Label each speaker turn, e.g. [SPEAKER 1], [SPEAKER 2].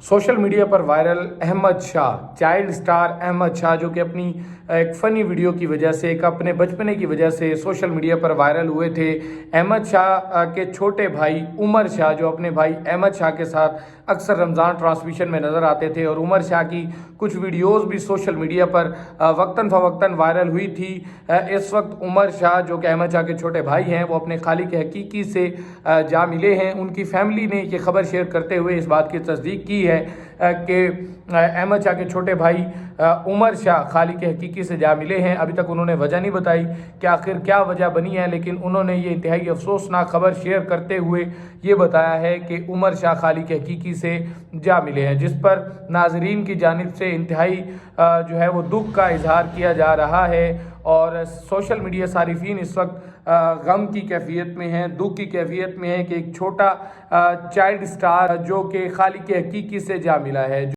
[SPEAKER 1] Social media پر viral Ahmad Shah, child star Ahmad Shah, جو کہ اپنی ایک فنی ویڈیو کی وجہ سے، ایک اپنے بچپنے کی وجہ سے سوشل میڈیا پر وائرل ہوئے تھے۔ احمد شاہ کے چھوٹے بھائی عمر شاہ، جو اپنے بھائی احمد شاہ کے ساتھ اکثر رمضان ٹرانسمیشن میں نظر آتے تھے، اور عمر شاہ کی کچھ ویڈیوز بھی سوشل میڈیا پر وقتاً فوقتاً وائرل ہوئی تھی۔ اس وقت عمر شاہ، جو کہ احمد شاہ کے چھوٹے بھائی ہیں، وہ اپنے خالق حقیقی سے جا ملے ہیں۔ ان کی فیملی نے یہ خبر شیئر کرتے ہوئے اس بات کی تصدیق کی ہے کہ احمد شاہ کے چھوٹے بھائی عمر شاہ خالق حقیقی سے جا ملے ہیں۔ ابھی تک انہوں نے وجہ نہیں بتائی کہ آخر کیا وجہ بنی ہے، لیکن انہوں نے یہ انتہائی افسوسناک خبر شیئر کرتے ہوئے یہ بتایا ہے کہ عمر شاہ خالق حقیقی سے جا ملے ہیں، جس پر ناظرین کی جانب سے انتہائی جو ہے وہ دکھ کا اظہار کیا جا رہا ہے، اور سوشل میڈیا صارفین اس وقت غم کی کیفیت میں ہیں، دکھ کی کیفیت میں ہیں کہ ایک چھوٹا چائلڈ سٹار جو کہ خالق حقیقی سے جا ملا ہے۔